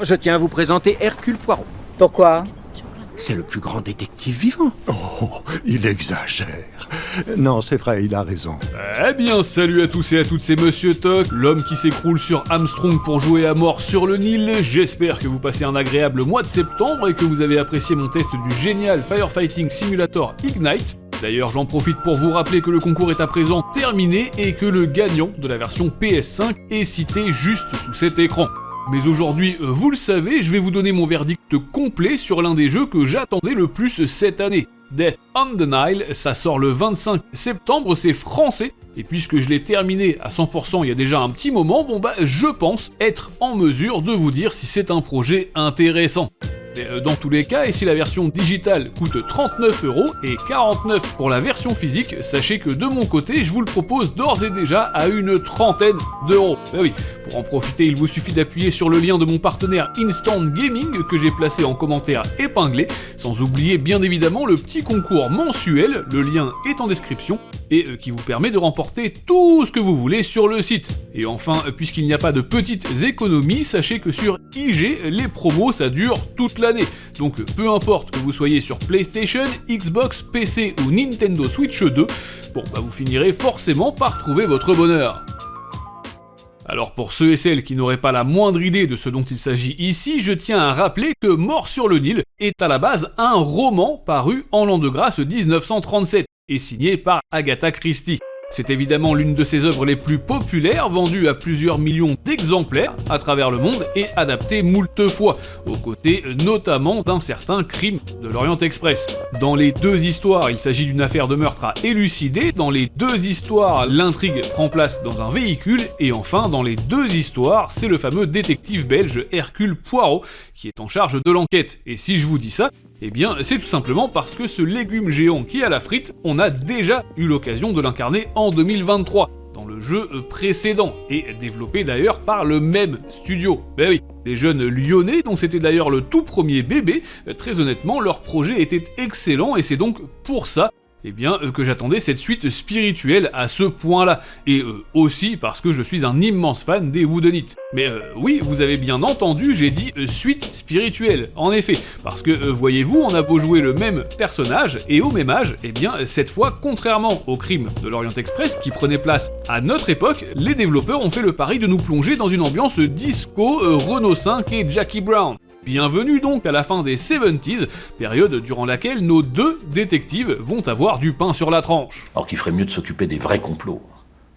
Je tiens à vous présenter Hercule Poirot. Pourquoi? C'est le plus grand détective vivant. Oh, il exagère. Non, c'est vrai, il a raison. Eh bien, salut à tous et à toutes, c'est Monsieur Toc, l'homme qui s'écroule sur Armstrong pour jouer à mort sur le Nil. J'espère que vous passez un agréable mois de septembre et que vous avez apprécié mon test du génial Firefighting Simulator Ignite. D'ailleurs, j'en profite pour vous rappeler que le concours est à présent terminé et que le gagnant de la version PS5 est cité juste sous cet écran. Mais aujourd'hui, vous le savez, je vais vous donner mon verdict complet sur l'un des jeux que j'attendais le plus cette année. Death on the Nile, ça sort le 25 septembre, c'est français, et puisque je l'ai terminé à 100% il y a déjà un petit moment, je pense être en mesure de vous dire si c'est un projet intéressant. Mais dans tous les cas, et si la version digitale coûte 39€ et 49 pour la version physique, sachez que de mon côté, je vous le propose d'ores et déjà à une trentaine d'euros. Ben oui, pour en profiter, il vous suffit d'appuyer sur le lien de mon partenaire Instant Gaming que j'ai placé en commentaire épinglé, sans oublier bien évidemment le petit concours mensuel, le lien est en description, et qui vous permet de remporter tout ce que vous voulez sur le site. Et enfin, puisqu'il n'y a pas de petites économies, sachez que sur IG, les promos ça dure toute l'année. Donc peu importe que vous soyez sur PlayStation, Xbox, PC ou Nintendo Switch 2, vous finirez forcément par trouver votre bonheur. Alors pour ceux et celles qui n'auraient pas la moindre idée de ce dont il s'agit ici, je tiens à rappeler que Mort sur le Nil est à la base un roman paru en l'an de grâce 1937 et signé par Agatha Christie. C'est évidemment l'une de ses œuvres les plus populaires, vendue à plusieurs millions d'exemplaires à travers le monde et adaptée moult fois, aux côtés notamment d'un certain Crime de l'Orient Express. Dans les deux histoires, il s'agit d'une affaire de meurtre à élucider, dans les deux histoires, l'intrigue prend place dans un véhicule, et enfin, dans les deux histoires, c'est le fameux détective belge Hercule Poirot qui est en charge de l'enquête. Et si je vous dis ça, eh bien, c'est tout simplement parce que ce légume géant qui est à la frite, on a déjà eu l'occasion de l'incarner en 2023, dans le jeu précédent, et développé d'ailleurs par le même studio. Ben oui, les jeunes lyonnais, dont c'était d'ailleurs le tout premier bébé, très honnêtement, leur projet était excellent, et c'est donc pour ça que j'attendais cette suite spirituelle à ce point-là, et aussi parce que je suis un immense fan des Whodunit. Mais oui, vous avez bien entendu, j'ai dit suite spirituelle, en effet, parce que voyez-vous, on a beau jouer le même personnage, et au même âge, cette fois, contrairement au Crime de l'Orient Express qui prenait place à notre époque, les développeurs ont fait le pari de nous plonger dans une ambiance disco, Renault 5 et Jackie Brown. Bienvenue donc à la fin des 70s, période durant laquelle nos deux détectives vont avoir du pain sur la tranche. Alors qu'il ferait mieux de s'occuper des vrais complots.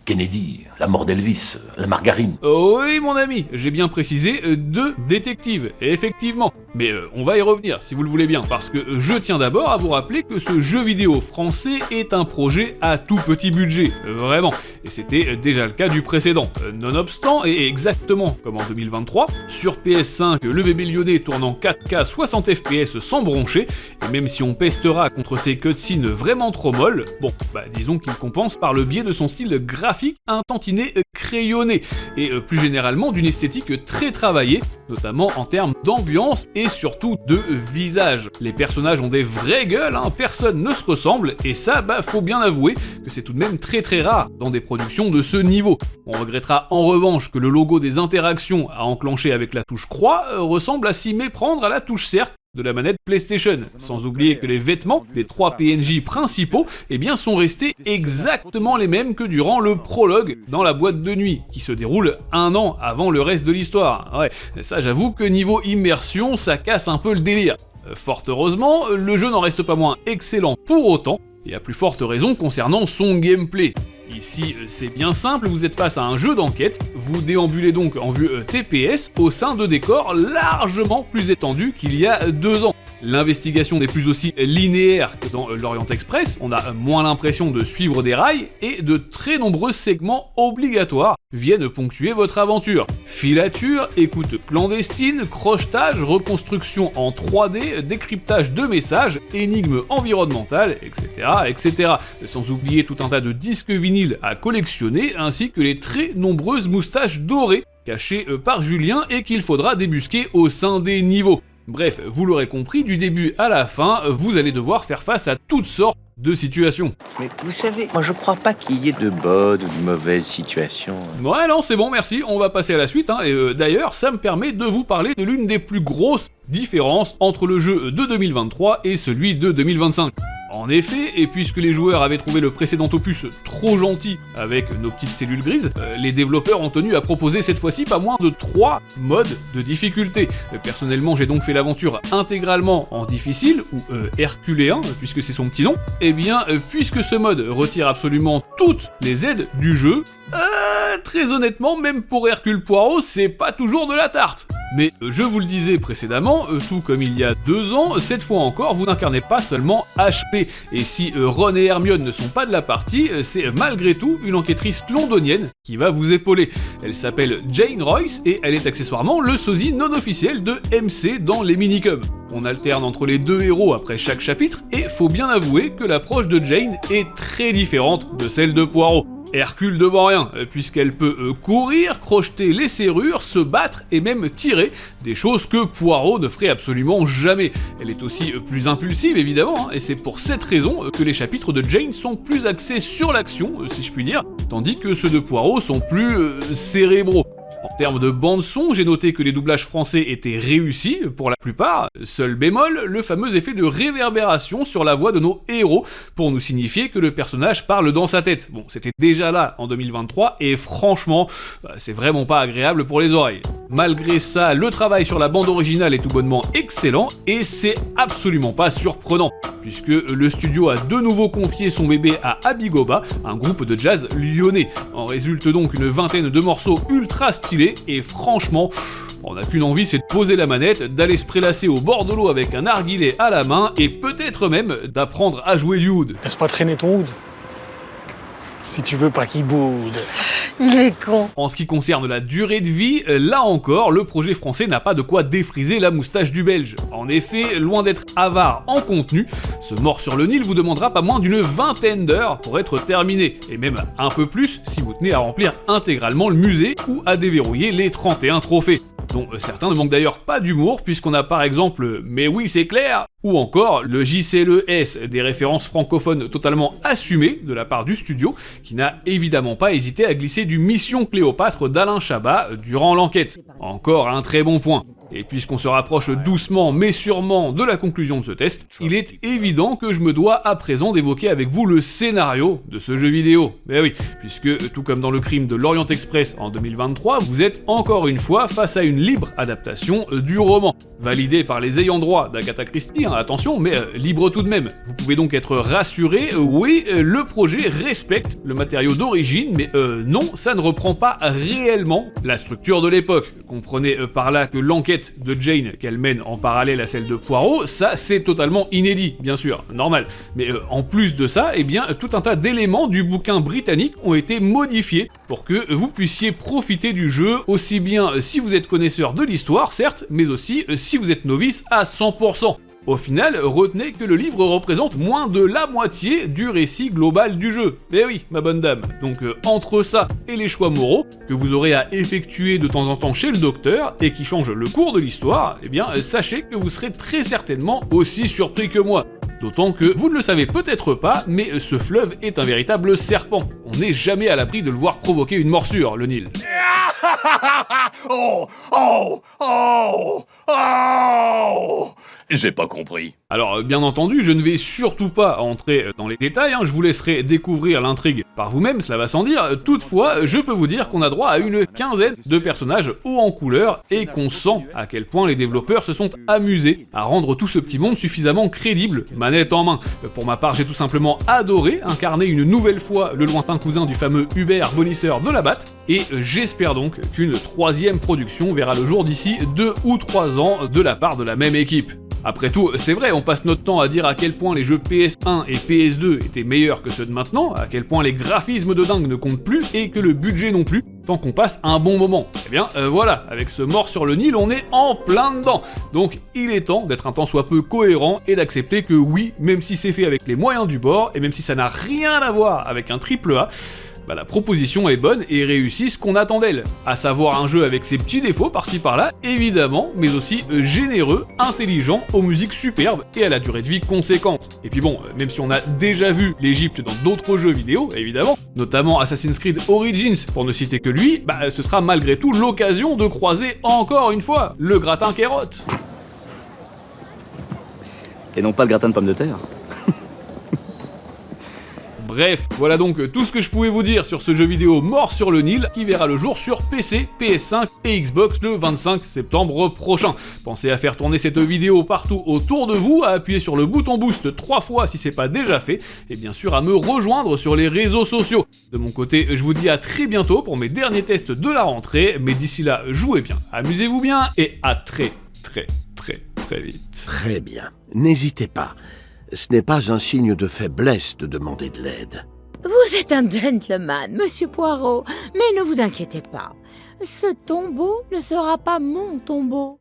Kennedy, la mort d'Elvis, la margarine. Oui mon ami, j'ai bien précisé deux détectives, effectivement. Mais on va y revenir si vous le voulez bien, parce que je tiens d'abord à vous rappeler que ce jeu vidéo français est un projet à tout petit budget, vraiment. Et c'était déjà le cas du précédent. Nonobstant, et exactement comme en 2023, sur PS5, le bébé lyonnais tourne en 4K 60 FPS sans broncher, et même si on pestera contre ces cutscenes vraiment trop molles, disons qu'il compense par le biais de son style graphique un tantinet crayonné, et plus généralement d'une esthétique très travaillée, notamment en termes d'ambiance et surtout de visage. Les personnages ont des vraies gueules, personne ne se ressemble, et ça, faut bien avouer que c'est tout de même très très rare dans des productions de ce niveau. On regrettera en revanche que le logo des interactions à enclencher avec la touche croix ressemble à s'y méprendre à la touche cercle de la manette PlayStation, sans oublier que les vêtements des trois PNJ principaux sont restés exactement les mêmes que durant le prologue dans la boîte de nuit, qui se déroule 1 an avant le reste de l'histoire. Ouais, ça j'avoue que niveau immersion, ça casse un peu le délire. Fort heureusement, le jeu n'en reste pas moins excellent pour autant, et à plus forte raison concernant son gameplay. Ici, c'est bien simple, vous êtes face à un jeu d'enquête, vous déambulez donc en vue TPS au sein de décors largement plus étendus qu'il y a 2 ans. L'investigation n'est plus aussi linéaire que dans l'Orient Express, on a moins l'impression de suivre des rails, et de très nombreux segments obligatoires viennent ponctuer votre aventure. Filature, écoute clandestine, crochetage, reconstruction en 3D, décryptage de messages, énigmes environnementales, etc. Sans oublier tout un tas de disques vinyles à collectionner, ainsi que les très nombreuses moustaches dorées cachées par Julien et qu'il faudra débusquer au sein des niveaux. Bref, vous l'aurez compris, du début à la fin, vous allez devoir faire face à toutes sortes de situation. Mais vous savez, moi je crois pas qu'il y ait de bonnes ou de mauvaises situations. Ouais, non, c'est bon, merci, on va passer à la suite, hein, et d'ailleurs, ça me permet de vous parler de l'une des plus grosses différences entre le jeu de 2023 et celui de 2025. En effet, et puisque les joueurs avaient trouvé le précédent opus trop gentil avec nos petites cellules grises, les développeurs ont tenu à proposer cette fois-ci pas moins de 3 modes de difficulté. Personnellement, j'ai donc fait l'aventure intégralement en difficile, ou herculéen, puisque c'est son petit nom. Et bien, puisque ce mode retire absolument toutes les aides du jeu, très honnêtement, même pour Hercule Poirot, c'est pas toujours de la tarte. Mais je vous le disais précédemment, tout comme il y a 2 ans, cette fois encore, vous n'incarnez pas seulement HP. Et si Ron et Hermione ne sont pas de la partie, c'est malgré tout une enquêtrice londonienne qui va vous épauler. Elle s'appelle Jane Royce et elle est accessoirement le sosie non officiel de MC dans les minicubs. On alterne entre les 2 héros après chaque chapitre, et faut bien avouer que l'approche de Jane est très différente de celle de Poirot. Hercule devant rien, puisqu'elle peut courir, crocheter les serrures, se battre et même tirer, des choses que Poirot ne ferait absolument jamais. Elle est aussi plus impulsive évidemment, et c'est pour cette raison que les chapitres de Jane sont plus axés sur l'action, si je puis dire, tandis que ceux de Poirot sont plus cérébraux. En termes de bande-son, j'ai noté que les doublages français étaient réussis pour la plupart. Seul bémol, le fameux effet de réverbération sur la voix de nos héros pour nous signifier que le personnage parle dans sa tête. Bon, c'était déjà là en 2023 et franchement, c'est vraiment pas agréable pour les oreilles. Malgré ça, le travail sur la bande originale est tout bonnement excellent et c'est absolument pas surprenant, puisque le studio a de nouveau confié son bébé à Abigoba, un groupe de jazz lyonnais. En résulte donc une vingtaine de morceaux ultra stylés et franchement, on n'a qu'une envie, c'est de poser la manette, d'aller se prélasser au bord de l'eau avec un narguilé à la main et peut-être même d'apprendre à jouer du oud. Laisse pas traîner ton oud. Si tu veux pas qu'il boude. Il est con. En ce qui concerne la durée de vie, là encore, le projet français n'a pas de quoi défriser la moustache du belge. En effet, loin d'être avare en contenu, ce Mort sur le Nil vous demandera pas moins d'une vingtaine d'heures pour être terminé, et même un peu plus si vous tenez à remplir intégralement le musée ou à déverrouiller les 31 trophées, dont certains ne manquent d'ailleurs pas d'humour, puisqu'on a par exemple « Mais oui, c'est clair !» ou encore le JCLES, des références francophones totalement assumées de la part du studio, qui n'a évidemment pas hésité à glisser du Mission Cléopâtre d'Alain Chabat durant l'enquête. Encore un très bon point. Et puisqu'on se rapproche doucement mais sûrement de la conclusion de ce test, il est évident que je me dois à présent d'évoquer avec vous le scénario de ce jeu vidéo. Ben oui, puisque tout comme dans le crime de l'Orient Express en 2023, vous êtes encore une fois face à une libre adaptation du roman, validé par les ayants droit d'Agatha Christie, attention, mais libre tout de même. Vous pouvez donc être rassuré, oui, le projet respecte le matériau d'origine, mais non, ça ne reprend pas réellement la structure de l'époque. Comprenez par là que l'enquête de Jane qu'elle mène en parallèle à celle de Poirot, ça c'est totalement inédit, bien sûr, normal. Mais en plus de ça, eh bien, tout un tas d'éléments du bouquin britannique ont été modifiés pour que vous puissiez profiter du jeu, aussi bien si vous êtes connaisseur de l'histoire, certes, mais aussi si vous êtes novice à 100%. Au final, retenez que le livre représente moins de la moitié du récit global du jeu. Eh oui, ma bonne dame. Donc entre ça et les choix moraux que vous aurez à effectuer de temps en temps chez le docteur et qui changent le cours de l'histoire, eh bien sachez que vous serez très certainement aussi surpris que moi. D'autant que vous ne le savez peut-être pas, mais ce fleuve est un véritable serpent. On n'est jamais à l'abri de le voir provoquer une morsure, le Nil. Oh, oh, oh, oh. J'ai pas compris. Alors, bien entendu, je ne vais surtout pas entrer dans les détails, je vous laisserai découvrir l'intrigue par vous-même, cela va sans dire. Toutefois, je peux vous dire qu'on a droit à une quinzaine de personnages hauts en couleur et qu'on sent à quel point les développeurs se sont amusés à rendre tout ce petit monde suffisamment crédible, manette en main. Pour ma part, j'ai tout simplement adoré incarner une nouvelle fois le lointain cousin du fameux Hubert Bonisseur de la Batte, et j'espère donc qu'une troisième production verra le jour d'ici 2 ou 3 ans de la part de la même équipe. Après tout, c'est vrai, on passe notre temps à dire à quel point les jeux PS1 et PS2 étaient meilleurs que ceux de maintenant, à quel point les graphismes de dingue ne comptent plus et que le budget non plus, tant qu'on passe un bon moment. Eh bien, voilà, avec ce Mort sur le Nil, on est en plein dedans. Donc, il est temps d'être un tant soit peu cohérent et d'accepter que oui, même si c'est fait avec les moyens du bord, et même si ça n'a rien à voir avec un AAA, Bah la proposition est bonne et réussit ce qu'on attend d'elle, à savoir un jeu avec ses petits défauts par-ci par-là, évidemment, mais aussi généreux, intelligent, aux musiques superbes et à la durée de vie conséquente. Et puis bon, même si on a déjà vu l'Égypte dans d'autres jeux vidéo, évidemment, notamment Assassin's Creed Origins, pour ne citer que lui, bah ce sera malgré tout l'occasion de croiser encore une fois le gratin carotte. Et non pas le gratin de pommes de terre. Bref, voilà donc tout ce que je pouvais vous dire sur ce jeu vidéo Mort sur le Nil, qui verra le jour sur PC, PS5 et Xbox le 25 septembre prochain. Pensez à faire tourner cette vidéo partout autour de vous, à appuyer sur le bouton boost 3 fois si c'est pas déjà fait, et bien sûr à me rejoindre sur les réseaux sociaux. De mon côté, je vous dis à très bientôt pour mes derniers tests de la rentrée, mais d'ici là, jouez bien, amusez-vous bien, et à très vite. Très bien. N'hésitez pas. Ce n'est pas un signe de faiblesse de demander de l'aide. Vous êtes un gentleman, Monsieur Poirot, mais ne vous inquiétez pas. Ce tombeau ne sera pas mon tombeau.